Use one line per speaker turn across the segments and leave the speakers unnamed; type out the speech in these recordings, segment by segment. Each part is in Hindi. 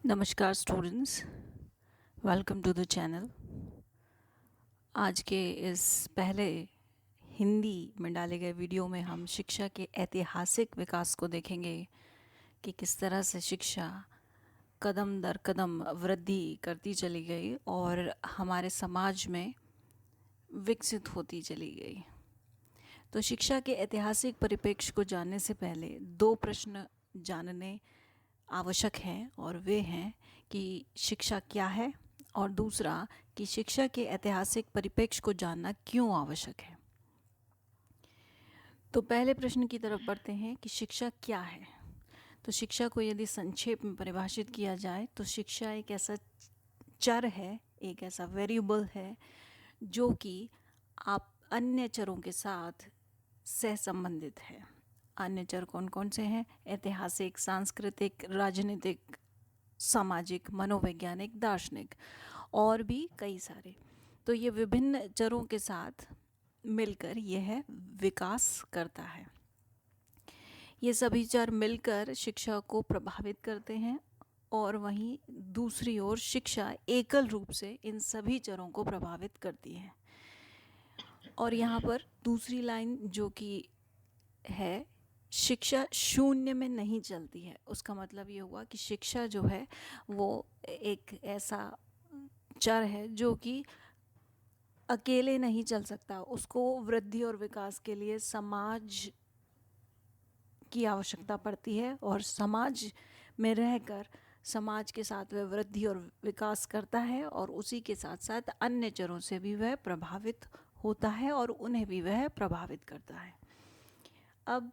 नमस्कार students, welcome to the channel. आज के इस पहले हिंदी में डाले गए वीडियो में हम शिक्षा के ऐतिहासिक विकास को देखेंगे कि किस तरह से शिक्षा कदम दर कदम वृद्धि करती चली गई और हमारे समाज में विकसित होती चली गई। तो शिक्षा के ऐतिहासिक परिप्रेक्ष्य को जानने से पहले दो प्रश्न जानने आवश्यक हैं और वे हैं कि शिक्षा क्या है और दूसरा कि शिक्षा के ऐतिहासिक परिप्रेक्ष्य को जानना क्यों आवश्यक है। तो पहले प्रश्न की तरफ बढ़ते हैं कि शिक्षा क्या है। तो शिक्षा को यदि संक्षेप में परिभाषित किया जाए तो शिक्षा एक ऐसा चर है, एक ऐसा वेरिएबल है जो कि आप अन्य चरों के साथ सहसंबंधित है। अन्य चर कौन कौन से हैं? ऐतिहासिक, सांस्कृतिक, राजनीतिक, सामाजिक, मनोवैज्ञानिक, दार्शनिक और भी कई सारे। तो ये विभिन्न चरों के साथ मिलकर यह विकास करता है। ये सभी चर मिलकर शिक्षा को प्रभावित करते हैं और वहीं दूसरी ओर शिक्षा एकल रूप से इन सभी चरों को प्रभावित करती है। और यहाँ पर दूसरी लाइन जो कि है, शिक्षा शून्य में नहीं चलती है। उसका मतलब ये हुआ कि शिक्षा जो है वो एक ऐसा चर है जो कि अकेले नहीं चल सकता। उसको वृद्धि और विकास के लिए समाज की आवश्यकता पड़ती है और समाज में रहकर समाज के साथ वह वृद्धि और विकास करता है और उसी के साथ साथ अन्य चरों से भी वह प्रभावित होता है और उन्हें भी वह प्रभावित करता है। अब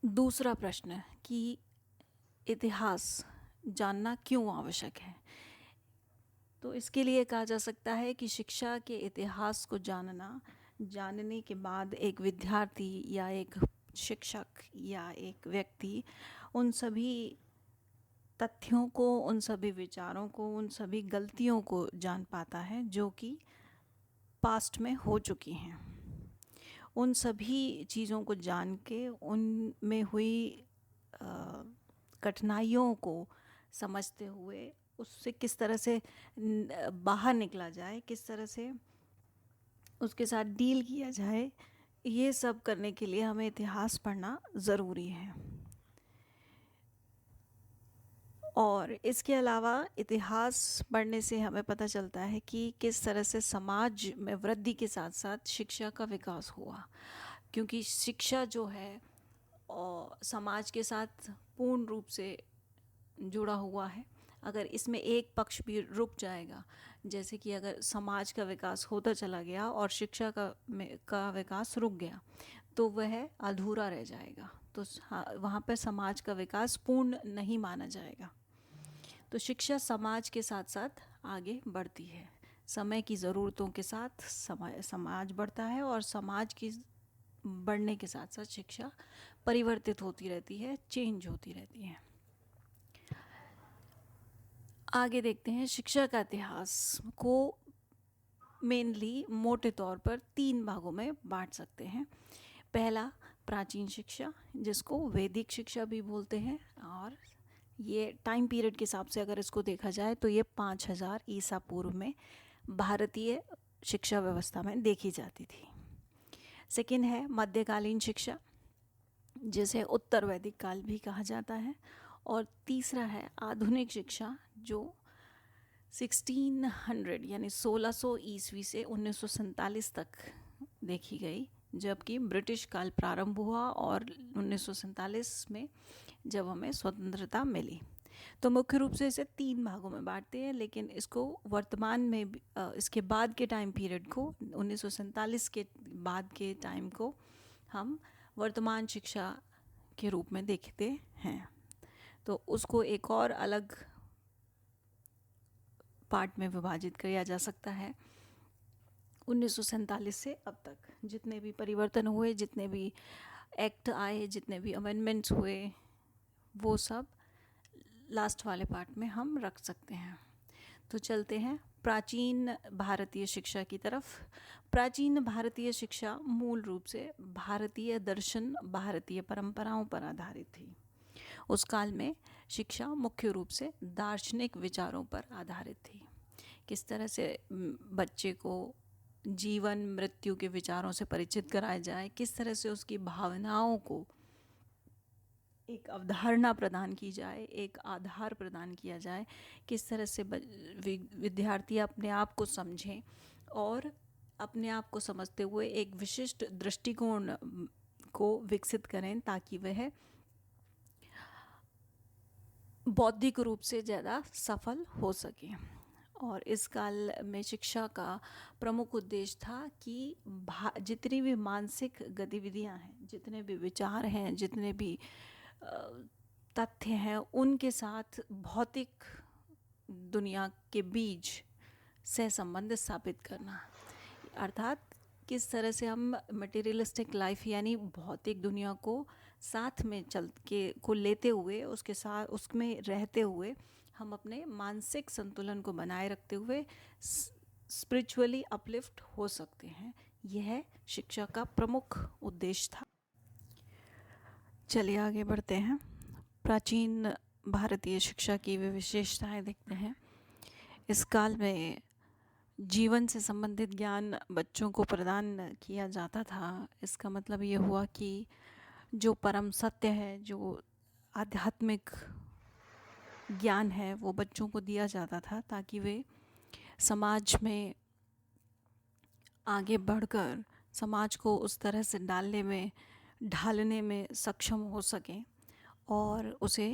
दूसरा प्रश्न कि इतिहास जानना क्यों आवश्यक है। तो इसके लिए कहा जा सकता है कि शिक्षा के इतिहास को जानने के बाद एक विद्यार्थी या एक शिक्षक या एक व्यक्ति उन सभी तथ्यों को, उन सभी विचारों को, उन सभी गलतियों को जान पाता है जो कि पास्ट में हो चुकी हैं। उन सभी चीज़ों को जान के उनमें हुई कठिनाइयों को समझते हुए उससे किस तरह से बाहर निकला जाए, किस तरह से उसके साथ डील किया जाए, ये सब करने के लिए हमें इतिहास पढ़ना ज़रूरी है। और इसके अलावा इतिहास पढ़ने से हमें पता चलता है कि किस तरह से समाज में वृद्धि के साथ साथ शिक्षा का विकास हुआ, क्योंकि शिक्षा जो है और समाज के साथ पूर्ण रूप से जुड़ा हुआ है। अगर इसमें एक पक्ष भी रुक जाएगा, जैसे कि अगर समाज का विकास होता चला गया और शिक्षा का विकास रुक गया तो वह अधूरा रह जाएगा। तो वहाँ पर समाज का विकास पूर्ण नहीं माना जाएगा। तो शिक्षा समाज के साथ साथ आगे बढ़ती है। समय की ज़रूरतों के साथ समाज बढ़ता है और समाज की बढ़ने के साथ साथ शिक्षा परिवर्तित होती रहती है, चेंज होती रहती है। आगे देखते हैं शिक्षा का इतिहास को मेनली मोटे तौर पर 3 भागों में बांट सकते हैं। पहला प्राचीन शिक्षा, जिसको वैदिक शिक्षा भी बोलते हैं, और ये टाइम पीरियड के हिसाब से अगर इसको देखा जाए तो ये 5000 ईसा पूर्व में भारतीय शिक्षा व्यवस्था में देखी जाती थी। सेकेंड है मध्यकालीन शिक्षा, जिसे उत्तर वैदिक काल भी कहा जाता है। और तीसरा है आधुनिक शिक्षा, जो 1600 यानी 1600 ईस्वी से 1947 तक देखी गई, जबकि ब्रिटिश काल प्रारंभ हुआ और 1947 में जब हमें स्वतंत्रता मिली। तो मुख्य रूप से इसे 3 भागों में बांटते हैं, लेकिन इसको वर्तमान में इसके बाद के टाइम पीरियड को, 1947 के बाद के टाइम को हम वर्तमान शिक्षा के रूप में देखते हैं। तो उसको एक और अलग पार्ट में विभाजित किया जा सकता है। 1947 से अब तक जितने भी परिवर्तन हुए, जितने भी एक्ट आए, जितने भी अमेंडमेंट्स हुए, वो सब लास्ट वाले पार्ट में हम रख सकते हैं। तो चलते हैं प्राचीन भारतीय शिक्षा की तरफ। प्राचीन भारतीय शिक्षा मूल रूप से भारतीय दर्शन, भारतीय परंपराओं पर आधारित थी। उस काल में शिक्षा मुख्य रूप से दार्शनिक विचारों पर आधारित थी। किस तरह से बच्चे को जीवन मृत्यु के विचारों से परिचित कराया जाए, किस तरह से उसकी भावनाओं को एक अवधारणा प्रदान की जाए, एक आधार प्रदान किया जाए, किस तरह से विद्यार्थी अपने आप को समझें और अपने आप को समझते हुए एक विशिष्ट दृष्टिकोण को विकसित करें ताकि वह बौद्धिक रूप से ज़्यादा सफल हो सके। और इस काल में शिक्षा का प्रमुख उद्देश्य था कि जितनी भी मानसिक गतिविधियां हैं, जितने भी विचार हैं, जितने भी तथ्य हैं, उनके साथ भौतिक दुनिया के बीच से संबंध स्थापित करना। अर्थात किस तरह से हम मटेरियलिस्टिक लाइफ यानी भौतिक दुनिया को साथ में चल के को लेते हुए, उसके साथ उसमें रहते हुए हम अपने मानसिक संतुलन को बनाए रखते हुए स्पिरिचुअली अपलिफ्ट हो सकते हैं। यह शिक्षा का प्रमुख उद्देश्य था। चलिए आगे बढ़ते हैं। प्राचीन भारतीय शिक्षा की विशेषताएं देखते हैं। इस काल में जीवन से संबंधित ज्ञान बच्चों को प्रदान किया जाता था। इसका मतलब ये हुआ कि जो परम सत्य है, जो आध्यात्मिक ज्ञान है, वो बच्चों को दिया जाता था ताकि वे समाज में आगे बढ़कर समाज को उस तरह से ढालने में सक्षम हो सकें और उसे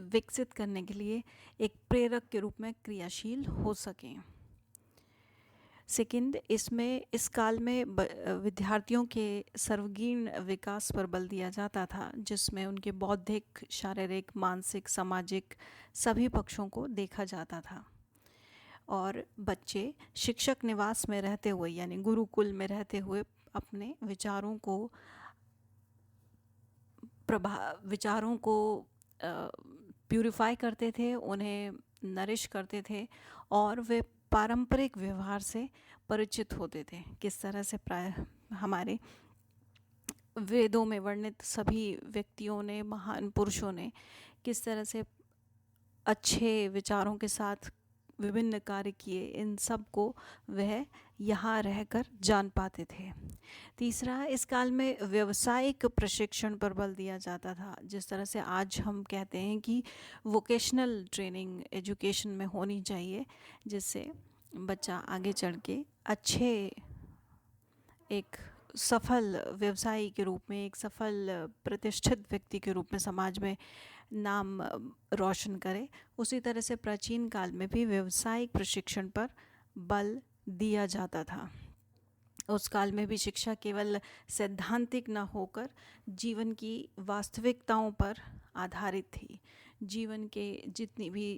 विकसित करने के लिए एक प्रेरक के रूप में क्रियाशील हो सकें। सेकंड, इस काल में विद्यार्थियों के सर्वगीण विकास पर बल दिया जाता था, जिसमें उनके बौद्धिक, शारीरिक, मानसिक, सामाजिक सभी पक्षों को देखा जाता था। और बच्चे शिक्षक निवास में रहते हुए यानी गुरुकुल में रहते हुए अपने विचारों को प्यूरिफाई करते थे, उन्हें नरिश करते थे और वे पारंपरिक व्यवहार से परिचित होते थे। किस तरह से हमारे वेदों में वर्णित सभी व्यक्तियों ने, महान पुरुषों ने किस तरह से अच्छे विचारों के साथ विभिन्न कार्य किए, इन सब को वह यहाँ रहकर जान पाते थे। तीसरा, इस काल में व्यावसायिक प्रशिक्षण पर बल दिया जाता था। जिस तरह से आज हम कहते हैं कि वोकेशनल ट्रेनिंग एजुकेशन में होनी चाहिए, जिससे बच्चा आगे चढ़ के अच्छे एक सफल व्यवसायी के रूप में, एक सफल प्रतिष्ठित व्यक्ति के रूप में समाज में नाम रोशन करे। उसी तरह से प्राचीन काल में भी व्यावसायिक प्रशिक्षण पर बल दिया जाता था। उस काल में भी शिक्षा केवल सैद्धांतिक न होकर जीवन की वास्तविकताओं पर आधारित थी। जीवन के जितनी भी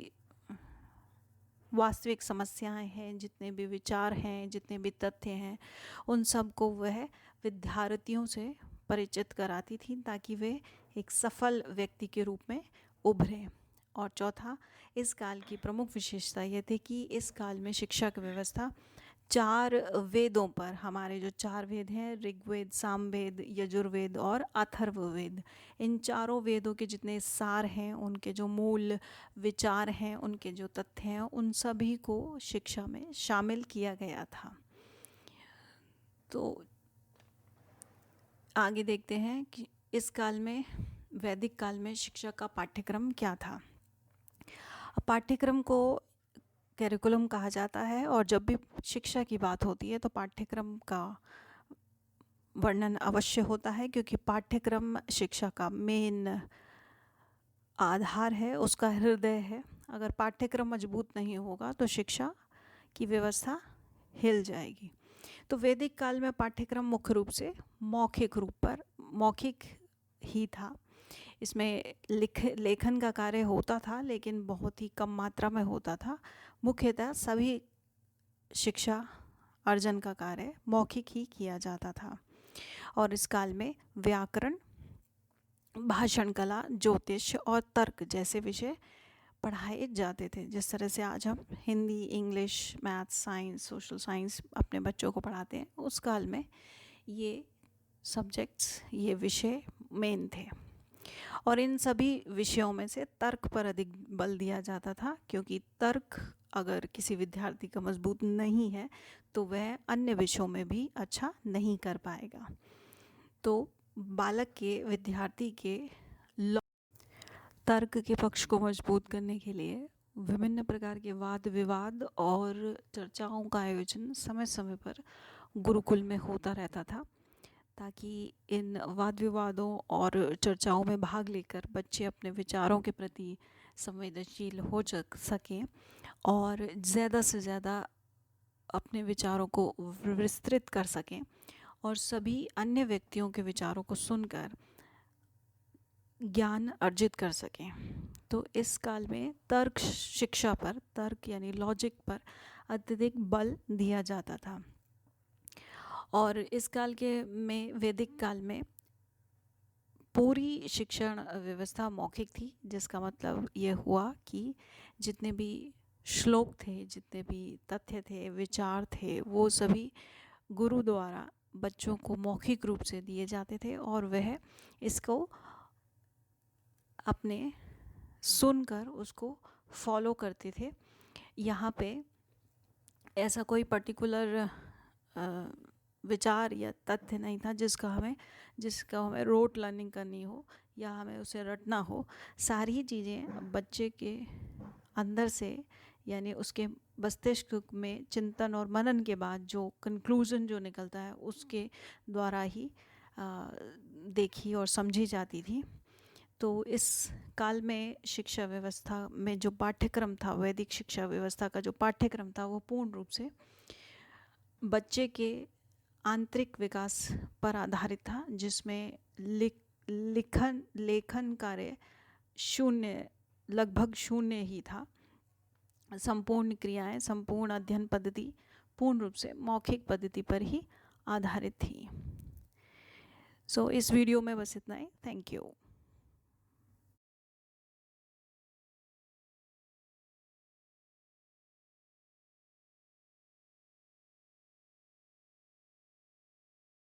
वास्तविक समस्याएं हैं, जितने भी विचार हैं, जितने भी तथ्य हैं, उन सब को वह विद्यार्थियों से परिचित कराती थी ताकि वे एक सफल व्यक्ति के रूप में उभरें। और चौथा, इस काल की प्रमुख विशेषता यह थी कि इस काल में शिक्षा की व्यवस्था 4 वेदों पर, हमारे जो 4 वेद हैं, ऋग्वेद, सामवेद, यजुर्वेद और अथर्ववेद, इन चारों वेदों के जितने सार हैं, उनके जो मूल विचार हैं, उनके जो तथ्य हैं, उन सभी को शिक्षा में शामिल किया गया था। तो आगे देखते हैं कि इस काल में, वैदिक काल में शिक्षा का पाठ्यक्रम क्या था। पाठ्यक्रम को करिकुलम कहा जाता है और जब भी शिक्षा की बात होती है तो पाठ्यक्रम का वर्णन अवश्य होता है, क्योंकि पाठ्यक्रम शिक्षा का मेन आधार है, उसका हृदय है। अगर पाठ्यक्रम मजबूत नहीं होगा तो शिक्षा की व्यवस्था हिल जाएगी। तो वैदिक काल में पाठ्यक्रम मुख्य रूप से मौखिक ही था। इसमें लेखन का कार्य होता था, लेकिन बहुत ही कम मात्रा में होता था। मुख्यतः सभी शिक्षा अर्जन का कार्य मौखिक ही किया जाता था। और इस काल में व्याकरण, भाषण कला, ज्योतिष और तर्क जैसे विषय पढ़ाए जाते थे। जिस तरह से आज हम Hindi, English, maths, science, social science अपने बच्चों को पढ़ाते हैं, उस काल में ये सब्जेक्ट्स, ये विषय मेन थे। और इन सभी विषयों में से तर्क पर अधिक बल दिया जाता था, क्योंकि तर्क अगर किसी विद्यार्थी का मजबूत नहीं है तो वह अन्य विषयों में भी अच्छा नहीं कर पाएगा। तो बालक के, विद्यार्थी के तर्क के पक्ष को मजबूत करने के लिए विभिन्न प्रकार के वाद विवाद और चर्चाओं का आयोजन समय समय पर गुरुकुल में होता रहता था, ताकि इन वाद विवादों और चर्चाओं में भाग लेकर बच्चे अपने विचारों के प्रति संवेदनशील हो सकें और ज़्यादा से ज़्यादा अपने विचारों को विस्तृत कर सकें और सभी अन्य व्यक्तियों के विचारों को सुनकर ज्ञान अर्जित कर सकें। तो इस काल में तर्क शिक्षा पर, तर्क यानी लॉजिक पर अत्यधिक बल दिया जाता था। और इस काल में, वैदिक काल में, पूरी शिक्षण व्यवस्था मौखिक थी, जिसका मतलब ये हुआ कि जितने भी श्लोक थे, जितने भी तथ्य थे, विचार थे, वो सभी गुरु द्वारा बच्चों को मौखिक रूप से दिए जाते थे और वह इसको अपने सुनकर उसको फॉलो करते थे। यहाँ पे ऐसा कोई पर्टिकुलर विचार या तथ्य नहीं था जिसका हमें रोट लर्निंग करनी हो या हमें उसे रटना हो। सारी चीज़ें बच्चे के अंदर से, यानी उसके मस्तिष्क में चिंतन और मनन के बाद जो कंक्लूज़न जो निकलता है उसके द्वारा ही देखी और समझी जाती थी। तो इस काल में शिक्षा व्यवस्था में जो पाठ्यक्रम था, वैदिक शिक्षा व्यवस्था का जो पाठ्यक्रम था, वो पूर्ण रूप से बच्चे के आंतरिक विकास पर आधारित था, जिसमें लेखन कार्य लगभग शून्य ही था। संपूर्ण क्रियाएं, संपूर्ण अध्ययन पद्धति पूर्ण रूप से मौखिक पद्धति पर ही आधारित थी। इस वीडियो में बस इतना ही। Thank you.